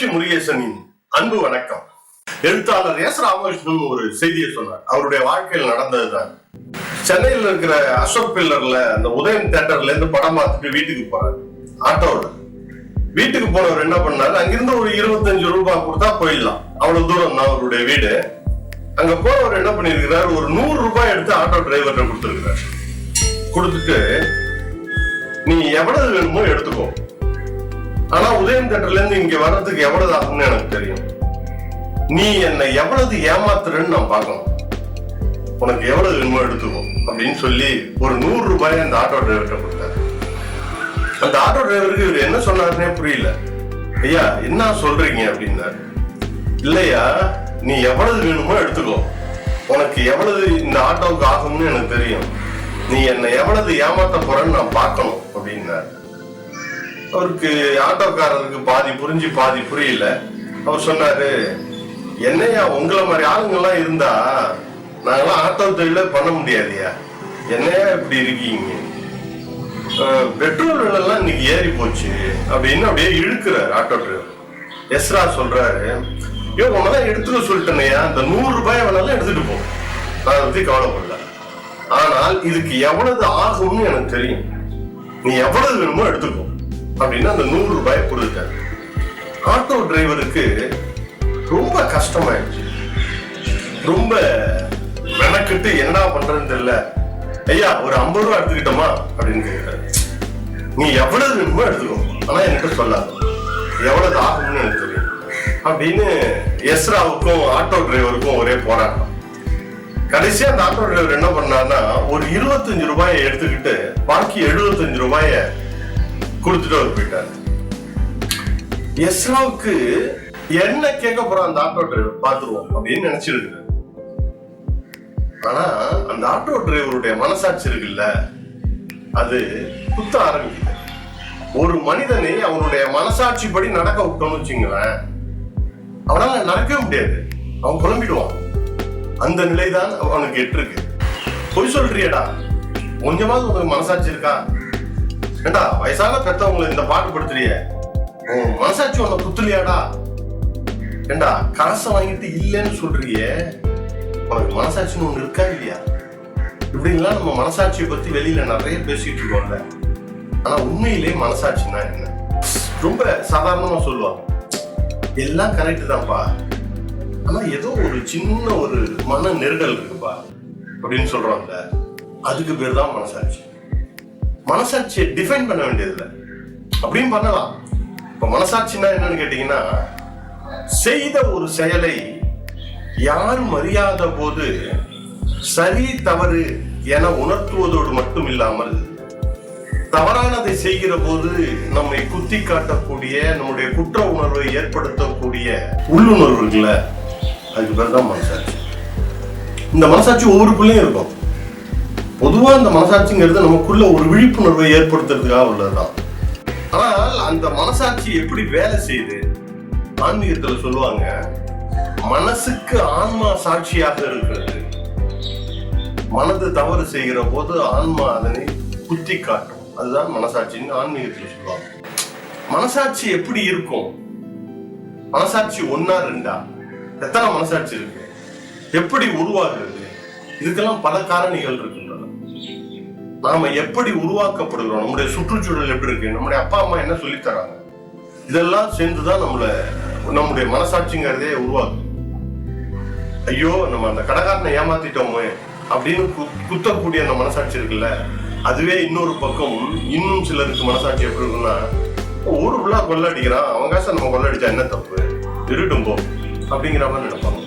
புரட்சி முருகேசனின் அன்பு வணக்கம். எழுத்தாளர் எஸ் ராமகிருஷ்ணன் ஒரு செய்தியை சொன்னார். அவருடைய வாழ்க்கையில் நடந்ததுதான். சென்னையில் இருக்கிற அசோக் பில்லர்ல அந்த உதயம் தியேட்டர்ல இருந்து படம் பார்த்துட்டு வீட்டுக்கு போறாரு ஆட்டோல. வீட்டுக்கு போனவர் என்ன பண்ணாரு, அங்கிருந்து ஒரு 25 ரூபாய் கொடுத்தா போயிடலாம், அவ்வளவு தூரம் தான் அவருடைய வீடு. அங்க போனவர் என்ன பண்ணிருக்கிறார், ஒரு 100 ரூபாய் எடுத்து ஆட்டோ டிரைவர்கிட்ட கொடுத்துருக்கிறார். கொடுத்துட்டு நீ எவ்வளவு வேணுமோ எடுத்துக்கோ, ஆனா உதயம் தியேட்டர்ல இருந்து இங்க வர்றதுக்கு எவ்வளவு ஆகும்னு எனக்கு தெரியும். நீ என்னை எவ்வளவு ஏமாத்துறன்னு நான் பார்க்கணும், உனக்கு எவ்வளவு வேணுமோ எடுத்துக்கோ அப்படின்னு சொல்லி ஒரு 100 ரூபாய் அந்த ஆட்டோ டிரைவர்கிட்ட கொடுத்தாரு. அந்த ஆட்டோ டிரைவருக்கு இவர் என்ன சொன்னாருன்னே புரியல. ஐயா என்ன சொல்றீங்க அப்படின்னாரு. இல்லையா, நீ எவ்வளவு வேணுமோ எடுத்துக்கோ, உனக்கு எவ்வளவு இந்த ஆட்டோவுக்கு ஆகும்னு எனக்கு தெரியும், நீ என்னை எவ்வளவு ஏமாத்த போறன்னு நான் பார்க்கணும் அப்படின்னாரு. அவருக்கு ஆட்டோக்காரருக்கு பாதி புரிஞ்சு பாதி புரியல. அவர் சொன்னாரு, என்னையா உங்களை மாதிரி ஆளுங்கெல்லாம் இருந்தா நாங்கெல்லாம் ஆட்டோ தொழில பண்ண முடியாதுயா, என்னையா இப்படி இருக்கீங்க, பெட்ரோல் விலைலாம் இன்னைக்கு ஏறி போச்சு அப்படின்னு அப்படியே இழுக்கிறாரு ஆட்டோ டிரைவர். எஸ்ரா சொல்றாரு, ஐயோ உனதான் எடுத்துக்க சொல்லிட்டேனையா, அந்த 100 ரூபாய் வேணாலும் எடுத்துட்டு போ, நான் அதை பத்தி கவலைப்படல, ஆனால் இதுக்கு எவ்வளவு ஆகும்னு எனக்கு தெரியும், நீ எவ்வளவு வேணுமோ எடுத்துக்கோ அப்படின்னு அந்த 100 ரூபாய் கொடுத்தாரு. ஆட்டோ டிரைவருக்கு ரொம்ப கஷ்டமாயிடுச்சு. ரொம்ப மெனக்கிட்டு என்ன பண்றதுன்னு தெரியல. ஐயா ஒரு 50 ரூபாய் எடுத்துக்கிட்டோமா அப்படின்னு கேட்கிறாரு. நீ எவ்வளவு வேணுமோ எடுத்துக்கோ, ஆனா என்கிட்ட சொல்லாத, எவ்வளவு ஆகும்னு எனக்கு தெரியும் அப்படின்னு எஸ்ராவுக்கும் ஆட்டோ டிரைவருக்கும் ஒரே போராட்டம். கடைசியா அந்த ஆட்டோ டிரைவர் என்ன பண்ணாருன்னா, ஒரு 25 ரூபாயை எடுத்துக்கிட்டு பாக்கி 75 ரூபாய கொடுத்துட்டு அவர் போயிட்டாரு. எஸ்ராவுக்கு என்ன கேட்க போறான் அந்த ஆட்டோ டிரைவர் பாத்துருவோம் அப்படின்னு நினைச்சிருக்கு. ஆனா அந்த ஆட்டோ டிரைவருடைய மனசாட்சி இருக்குல்ல, அது குத்த ஆரம்பிக்குது. ஒரு மனிதனை அவனுடைய மனசாட்சி படி நடக்க விட்டோம்னு வச்சுங்களேன், அவனால நடக்கவே முடியாது, அவன் குழம்பிடுவான். அந்த நிலைதான் அவனுக்கு எட்டிருக்கு. பொய் சொல்றியடா, கொஞ்சமாவது உனக்கு மனசாட்சி இருக்கா? ஏண்டா வயசான பெத்தவங்களை இந்த பாட்டு படுத்துறிய, உன் மனசாட்சி உன்னை குத்துலியாடா? ஏண்டா காசை வாங்கிட்டு இல்லைன்னு சொல்றிய, உனக்கு மனசாட்சின்னு ஒண்ணு இருக்கா இல்லையா? இப்படின்லாம் நம்ம மனசாட்சியை பத்தி வெளியில நிறைய பேசிட்டு இருக்கோம்ல. ஆனா உண்மையிலே மனசாட்சின்னா என்ன? ரொம்ப சாதாரணமா சொல்லுவாங்க, எல்லாம் கரெக்ட் தான்ப்பா, ஆனா ஏதோ ஒரு சின்ன ஒரு மன நெருடல் இருக்குப்பா அப்படின்னு சொல்றாங்க. அதுக்கு பேர் தான் மனசாட்சி. மனசாட்சியை டிஃபைன் பண்ண வேண்டியதில்லை, அப்படியும் பண்ணலாம். இப்ப மனசாட்சின்னா என்னன்னு கேட்டீங்கன்னா, செய்த ஒரு செயலை யாரும் அறியாத போது சரி தவறு என உணர்த்துவதோடு மட்டும் இல்லாமல், தவறானதை செய்கிற போது நம்மை குத்தி காட்டக்கூடிய, நம்முடைய குற்ற உணர்வை ஏற்படுத்தக்கூடிய உள்ளுணர்வு இருக்குல்ல, அதுக்கு பேர் தான் மனசாட்சி. இந்த மனசாட்சி ஒவ்வொருக்குள்ளேயும் இருக்கும். பொதுவா இந்த மனசாட்சிங்கிறது நமக்குள்ள ஒரு விழிப்புணர்வை ஏற்படுத்துறதுக்காக உள்ளதுதான். ஆனால் அந்த மனசாட்சி எப்படி வேலை செய்யுது? ஆன்மீகத்துல சொல்லுவாங்க, மனசுக்கு ஆன்மா சாட்சியாக இருக்கிறது. மனது தவறு செய்கிற போது ஆன்மா அதனை குத்தி காட்டும், அதுதான் மனசாட்சின்னு ஆன்மீகத்துல சொல்லுவாங்க. மனசாட்சி எப்படி இருக்கும்? மனசாட்சி 1 2 எத்தனை மனசாட்சி இருக்கு? எப்படி உருவாகிறது? இதுக்கெல்லாம் பல காரணிகள் இருக்கின்றன. நாம எப்படி உருவாக்கப்படுகிறோம், நம்முடைய சுற்றுச்சூழல் எப்படி இருக்கு, நம்முடைய அப்பா அம்மா என்ன சொல்லி தராங்க, இதெல்லாம் சேர்ந்துதான் நம்முடைய மனசாட்சிங்கிறதே உருவாக்குது. ஐயோ நம்ம அந்த கடைக்காரனை ஏமாத்திட்டோமே அப்படின்னு குத்தக்கூடிய அந்த மனசாட்சி இருக்குல்ல, அதுவே இன்னொரு பக்கம் இன்னும் சிலருக்கு மனசாட்சி எப்படி இருக்குன்னா, ஊரு ஃபுல்லா கொள்ளடிக்கிறான், அவன் காசை நம்ம கொள்ளடிச்சா என்ன தப்பு, இருட்டும் போ அப்படிங்கிற மாதிரி நினைப்பாங்க.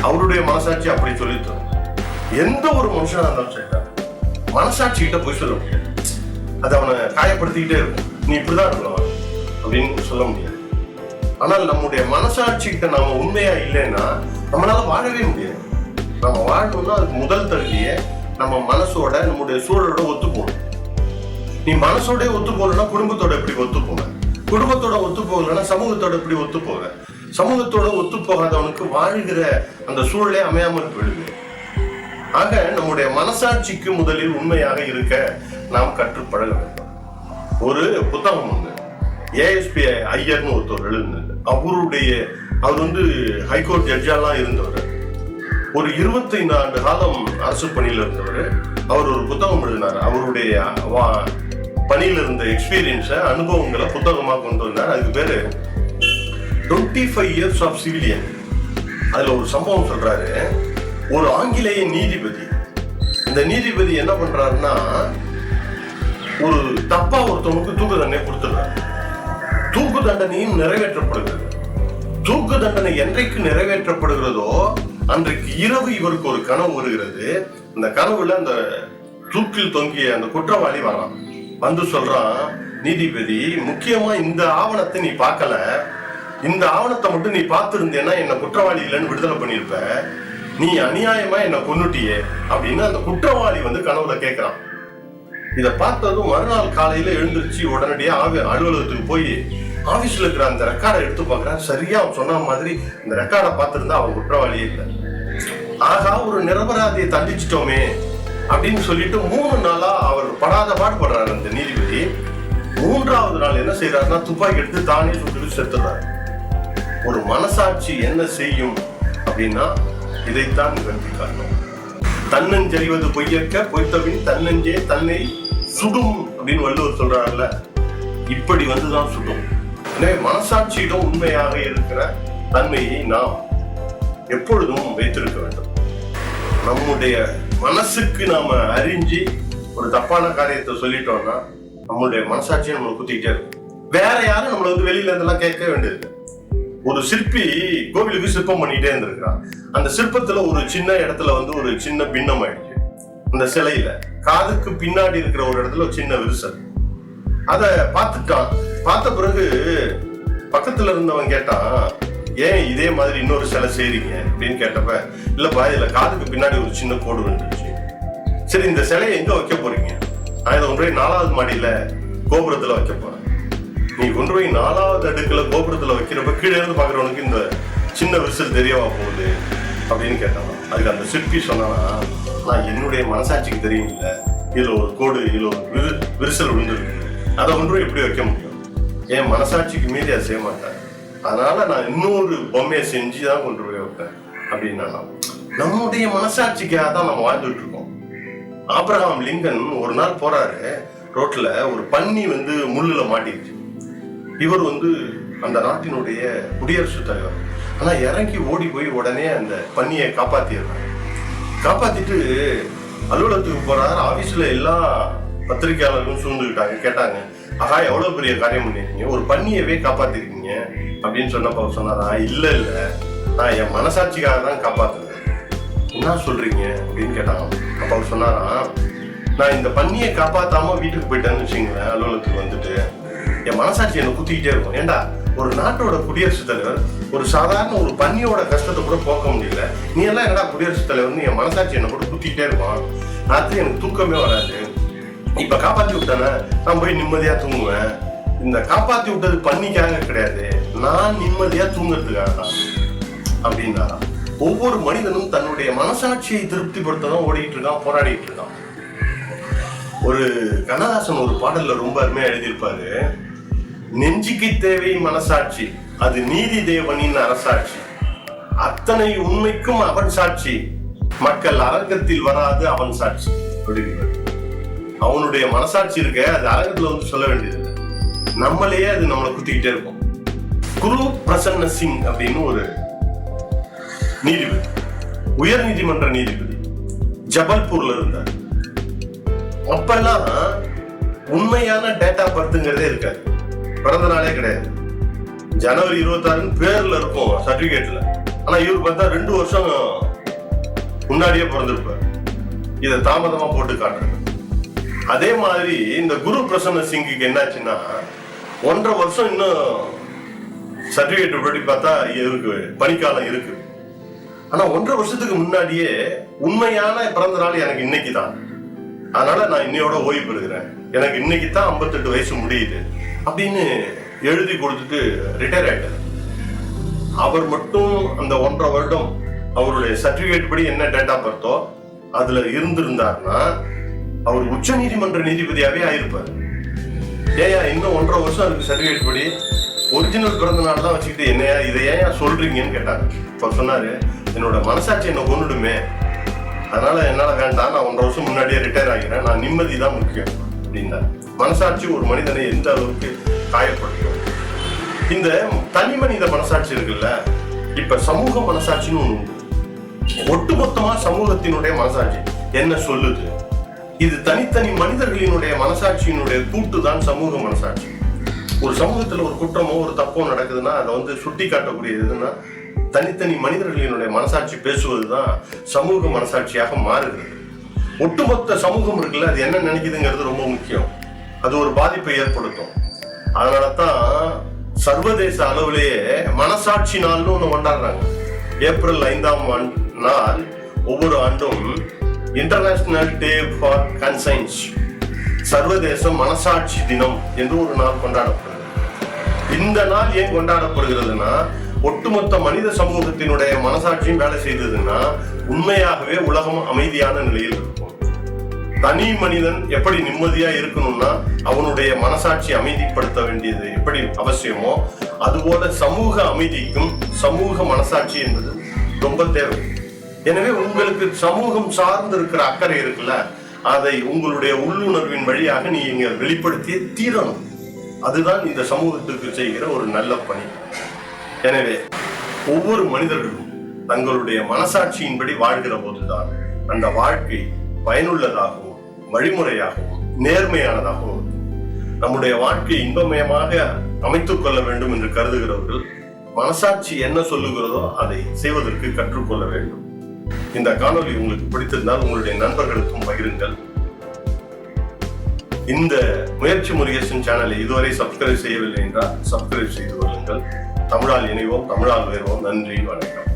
அவருடைய மனசாட்சி அப்படி சொல்லித்தரும். எந்த ஒரு மனுஷனா இருந்தாலும் சரி, மனசாட்சி கிட்ட போய் சொல்ல முடியாது. அது அவனை காயப்படுத்திக்கிட்டே இருக்கும், நீ இப்படிதான் இருக்கணும் அப்படின்னு சொல்ல முடியாது. ஆனால் நம்முடைய மனசாட்சி கிட்ட நாம உண்மையா இல்லைன்னா நம்மளால வாழவே முடியாது. நம்ம வாழணும்னா அதுக்கு முதல் தகுதியை நம்ம மனசோட நம்முடைய சூழலோட ஒத்து போகணும். நீ மனசோட ஒத்து போகலன்னா குடும்பத்தோட எப்படி ஒத்து போக, குடும்பத்தோட ஒத்து போகலன்னா சமூகத்தோட எப்படி ஒத்து போக, சமூகத்தோட ஒத்து போகாதவனுக்கு வாழ்கிற அந்த சூழலே அமையாமல் போயிடுது. ஆக நம்முடைய மனசாட்சிக்கு முதலில் உண்மையாக இருக்க நாம் கற்றுப்பழக வேண்டும். ஒரு புத்தகம் உண்டு, ஏஎஸ்பி ஐயர்னு ஒருத்தர் எழுதுனது. அவர் வந்து ஹைகோர்ட் ஜட்ஜாலாம் இருந்தவர். ஒரு 25 ஆண்டு காலம் அரசு பணியில் இருந்தவர். அவர் ஒரு புத்தகம் எழுதினார். அவருடைய பணியில் இருந்த எக்ஸ்பீரியன்ஸை, அனுபவங்களை புத்தகமா கொண்டு வந்தார். அதுக்கு பேரு 25 years of civilian. அதுல ஒரு சம்பவம் சொல்றாரு. ஒரு ஆங்கிலேய நீதிபதி, இந்த நீதிபதி என்ன பண்றாருன்னா, ஒரு தப்பா ஒருத்தவனுக்கு தூக்கு தண்டனை கொடுத்துடுறாரு. தூக்கு தண்டனையும் நிறைவேற்றப்படுகிறது. தூக்கு தண்டனை என்றைக்கு நிறைவேற்றப்படுகிறதோ அன்றைக்கு இரவு இவருக்கு ஒரு கனவு வருகிறது. அந்த கனவுல அந்த தூக்கில் தொங்கிய அந்த குற்றவாளி வரான். வந்து சொல்றான், நீதிபதி, முக்கியமா இந்த ஆவணத்தை நீ பார்க்கல, இந்த ஆவணத்தை மட்டும் நீ பார்த்திருந்தேன்னா என்ன குற்றவாளி இல்லைன்னு விடுதலை பண்ணிருப்ப, நீ அநியாயமா என்ன கொன்னுட்டியே அப்படின்னு அந்த குற்றவாளி வந்து கனவுல கேட்கிறான். இதை பார்த்ததும் மறுநாள் காலையில எழுந்திருச்சு உடனடியா அலுவலகத்துக்கு போய் ஆபீஸ்ல இருக்கிற அந்த ரெக்கார்டை எடுத்து பார்க்கறான். சரியா அவன் சொன்ன மாதிரி இந்த ரெக்கார்டை பார்த்திருந்தா அவன் குற்றவாளியே இல்லை. ஆகா, ஒரு நிரபராதியை தண்டிச்சிட்டோமே அப்படின்னு சொல்லிட்டு 3 நாளா அவர் படாத பாடுபடுறாரு அந்த நீதிபதி. 3ஆவது நாள் என்ன செய்யறாருன்னா, துப்பாக்கி எடுத்து தானே சுட்டு செத்துறாரு. ஒரு மனசாட்சி என்ன செய்யும் அப்படின்னா இதைத்தான் நிகழ்த்தி காட்டும். தன்னஞ்செறிவது பொய்யற்க, பொய்த்தபின் தன்னஞ்சே தன்னை சுடும் அப்படின்னு வள்ளுவர் சொல்றாருல்ல, இப்படி வந்துதான் சுடும். எனவே மனசாட்சியிடம் உண்மையாக இருக்கிற தன்மையை நாம் எப்பொழுதும் வைத்திருக்க வேண்டும். நம்முடைய மனசுக்கு நாம அறிஞ்சு ஒரு தப்பான காரியத்தை சொல்லிட்டோம்னா நம்மளுடைய மனசாட்சியை நம்மளை குத்திக்கிட்டே இருக்கும். வேற யாரும் நம்மளை வந்து வெளியில இருந்தெல்லாம் கேட்க வேண்டியது. ஒரு சிற்பி கோவிலுக்கு சிற்பம் பண்ணிட்டே இருந்திருக்கிறான். அந்த சிற்பத்துல ஒரு சின்ன இடத்துல வந்து ஒரு சின்ன பின்னம் ஆயிடுச்சு. அந்த சிலையில காதுக்கு பின்னாடி இருக்கிற ஒரு இடத்துல ஒரு சின்ன விரிசல். அத பார்த்துட்டான். பார்த்த பிறகு பக்கத்துல இருந்தவன் கேட்டான், ஏன் இதே மாதிரி இன்னொரு சிலை செய்றீங்க அப்படின்னு கேட்டப்ப, இல்லப்பா இதுல காதுக்கு பின்னாடி ஒரு சின்ன கோடு வந்துருச்சு. சரி, இந்த சிலையை எங்க வைக்க போறீங்க? நான் இதை கொண்டு போய் 4வது மாடியில கோபுரத்துல வைக்க போறேன். நீ கொண்டு போய் 4வது அடுக்குல கோபுரத்துல வைக்கிறப்ப கீழே இருந்து பாக்குறவனுக்கு இந்த சின்ன விரிசல் தெரியவா போகுது அப்படின்னு கேட்டான். அதுக்கு அந்த சிற்பி சொன்னானா, நான் என்னுடைய மனசாட்சிக்கு தெரியும் இல்ல, இதுல ஒரு கோடு, இதுல ஒரு விரிசல் விழுந்துருக்கு, அதை கொண்டு போய் எப்படி வைக்க முடியும்? என் மனசாட்சிக்கு மீறி அதை செய்ய மாட்டேன், அதனால நான் இன்னொரு பொம்மையை செஞ்சுதான் கொண்டு போய் வைப்பேன் அப்படின்னா. நம்முடைய மனசாட்சிக்காக தான் நம்ம வாழ்ந்துட்டு இருக்கோம். ஆபிரகாம் லிங்கன் ஒரு நாள் போறாரு, ரோட்ல ஒரு பன்னி வந்து முள்ளுல மாட்டிடுச்சு. இவர் வந்து அந்த நாட்டினுடைய குடியரசுத் தலைவர். ஆனா இறங்கி ஓடி போய் உடனே அந்த பன்னியை காப்பாத்திடுறாரு. காப்பாத்திட்டு அலுவலகத்துக்கு போறாரு. ஆபீஸ்ல எல்லா பத்திரிகையாளர்களும் சூழ்ந்துக்கிட்டாங்க. கேட்டாங்க, ஆகா எவ்வளவு பெரிய காரியம் பண்ணிருக்கீங்க, ஒரு பன்னியவே காப்பாத்திருக்கீங்க அப்படின்னு சொன்னப்ப அவர் சொன்னாரா, இல்ல நான் என் மனசாட்சிக்காக தான் காப்பாத்துறேன். என்ன சொல்றீங்க அப்படின்னு கேட்டாங்க. அப்ப அவர் சொன்னாரா, நான் இந்த பன்னியை காப்பாத்தாம வீட்டுக்கு போயிட்டேன்னு வச்சுங்களேன், அலுவலகத்துக்கு வந்துட்டு என் மனசாட்சி என்ன குத்திக்கிட்டே இருக்கும். ஏண்டா, ஒரு நாட்டோட குடியரசுத் தலைவர் ஒரு சாதாரண ஒரு பன்னியோட கஷ்டத்தை கூட போக்க முடியல, நீ எல்லாம் என்னடா குடியரசுத் தலைவர்னு என் மனசாட்சி என்ன கூட குத்திக்கிட்டே இருக்கும். ராத்திரி எனக்கு தூக்கமே வராது. இப்ப காப்பாத்தி விட்டானே, நான் போய் நிம்மதியா தூங்குவேன். இந்த காப்பாத்தி விட்டது பன்னிக்காக கிடையாது, நான் நிம்மதியா தூங்குறதுக்காக தான் அப்படின்னாரா. ஒவ்வொரு மனிதனும் தன்னுடைய மனசாட்சியை திருப்திப்படுத்ததான் ஓடிட்டு இருக்கான், போராடிட்டு இருக்கான். ஒரு கண்ணதாசன் ஒரு பாடல்ல ரொம்ப அருமையா எழுதியிருப்பாரு, நெஞ்சுக்கு தேவை மனசாட்சி, அது நீதி தேவனின் அரசாட்சி, அத்தனை உண்மைக்கும் அவன் சாட்சி, மக்கள் அரங்கத்தில் வராது அவன் சாட்சி அப்படின்னு. அவனுடைய மனசாட்சி இருக்க, அது அரங்கத்துல வந்து சொல்ல வேண்டியது, நம்மளையே அது நம்மளை குத்திக்கிட்டே இருக்கும். குரு பிரசன்ன சிங் அப்படின்னு ஒரு நீதிபதி, உயர் நீதிமன்ற நீதிபதி, ஜபல்பூர்ல இருந்தார். அப்பெல்லாம் உண்மையான டேட்டா பர்த்ங்கிறதே இருக்காது, பிறந்த நாளே கிடையாது. ஜனவரி 26 பேர்ல இருக்கும் சர்டிபிகேட்ல. ஆனா இவர் பார்த்தா 2 வருஷம் முன்னாடியே பிறந்திருப்பார். இதை தாமதமா போட்டு காட்டுறது. அதே மாதிரி இந்த குரு பிரசன்ன சிங்குக்கு என்னாச்சுன்னா, 1.5 வருஷம் இன்னும் சர்டிபிகேட் படி பார்த்தா இருக்கு, பணிக்காலம் இருக்கு. ஆனா 1.5 வருஷத்துக்கு முன்னாடியே உண்மையான பிறந்த நாள் எனக்கு இன்னைக்கு தான், அதனால நான் இன்னையோட ஓய்வு பெறுகிறேன், எனக்கு இன்னைக்கு தான் 58 வயசு முடியுது அப்படின்னு எழுதி கொடுத்துட்டு ரிட்டையர் ஆயிட்டார். அவர் மட்டும் அந்த 1.5 வருடம் அவருடைய சர்டிபிகேட் படி என்ன டேட்டா பர்த்தோ அதுல இருந்திருந்தாருன்னா அவர் உச்ச நீதிமன்ற நீதிபதியாவே ஆயிருப்பார். ஏயா இன்னும் 1.5 வருஷம் அதுக்கு சர்டிபிகேட் படி ஒரிஜினல் பிறந்த நாள் தான் வச்சுக்கிட்டு என்னையா இதை ஏன் சொல்றீங்கன்னு கேட்டாங்க. இப்ப சொன்னாரு, என்னோட மனசாட்சி என்ன கொண்டுடுமே, அதனால என்னால வேண்டாம், நான் 1.5 வருஷம் முன்னாடியே ரிட்டையர் ஆகிறேன், நான் நிம்மதி தான் முக்கியம் அப்படின்னா. மனசாட்சி ஒரு மனிதனை எந்த அளவுக்கு காயப்படுத்தும். இந்த தனி மனித மனசாட்சி இருக்குல்ல, இப்ப சமூக மனசாட்சின்னு ஒண்ணு உண்டு. ஒட்டுமொத்தமா சமூகத்தினுடைய மனசாட்சி என்ன சொல்லுது? இது தனித்தனி மனிதர்களினுடைய மனசாட்சியினுடைய கூட்டு தான் சமூக மனசாட்சி. ஒரு சமூகத்துல ஒரு குற்றமோ ஒரு தப்போ நடக்குதுன்னா அதை சுட்டி காட்டக்கூடியதுன்னா தனித்தனி மனிதர்களினுடைய மனசாட்சி பேசுவதுதான் சமூக மனசாட்சியாக மாறுகிறது. ஒட்டுமொத்த சமூகம் இருக்குல்ல, அது என்ன நினைக்குதுங்கிறது ரொம்ப முக்கியம். அது ஒரு பாதிப்பை ஏற்படுத்தும். அதனாலதான் சர்வதேச அளவிலேயே மனசாட்சி நாள்னு ஒண்ணு கொண்டாடுறாங்க. ஏப்ரல் 5ஆம் நாள் ஒவ்வொரு ஆண்டும் இன்டர்நேஷனல் டே ஃபார் கன்சைன்ஸ், சர்வதேச மனசாட்சி தினம் என்று ஒரு நாள் கொண்டாடப்படுகிறது. இந்த நாள் ஏன் கொண்டாடப்படுகிறதுனா, ஒட்டுமொத்த மனித சமூகத்தினுடைய மனசாட்சியும் வேலை செய்ததுன்னா உண்மையாகவே உலகம் அமைதியான நிலையில் இருக்கும். தனி மனிதன் எப்படி நிம்மதியா இருக்கணும்னா அவனுடைய மனசாட்சி அமைதிப்படுத்த வேண்டியது எப்படி அவசியமோ, அதுபோல சமூக அமைதிக்கும் சமூக மனசாட்சி என்பது ரொம்ப தேவை. எனவே உங்களுக்கு சமூகம் சார்ந்து இருக்கிற அக்கறை இருக்குல்ல, அதை உங்களுடைய உள்ளுணர்வின் வழியாக நீங்க வெளிப்படுத்திய தீரணும். அதுதான் இந்த சமூகத்துக்கு செய்கிற ஒரு நல்ல பணி. எனவே ஒவ்வொரு மனிதர்களும் தங்களுடைய மனசாட்சியின்படி வாழ்கிற போதுதான் அந்த வாழ்க்கை பயனுள்ளதாகவும் வழிமுறையாகவும் நேர்மையானதாகவும் நம்முடைய வாழ்க்கையை இன்பமயமாக அமைத்துக் கொள்ள வேண்டும் என்று கருதுகிறவர்கள் மனசாட்சி என்ன சொல்லுகிறதோ அதை செய்வதற்கு கற்றுக்கொள்ள வேண்டும். இந்த காணொலி உங்களுக்கு பிடித்திருந்தால் உங்களுடைய நண்பர்களுக்கும் பகிருங்கள். இந்த முயற்சி முருகேசன் சேனலை இதுவரை சப்ஸ்கிரைப் செய்யவில்லை என்றால் சப்ஸ்கிரைப் செய்து கொள்ளுங்கள். தமிழால் இணைவோம், தமிழால் உயர்வோம். நன்றி, வணக்கம்.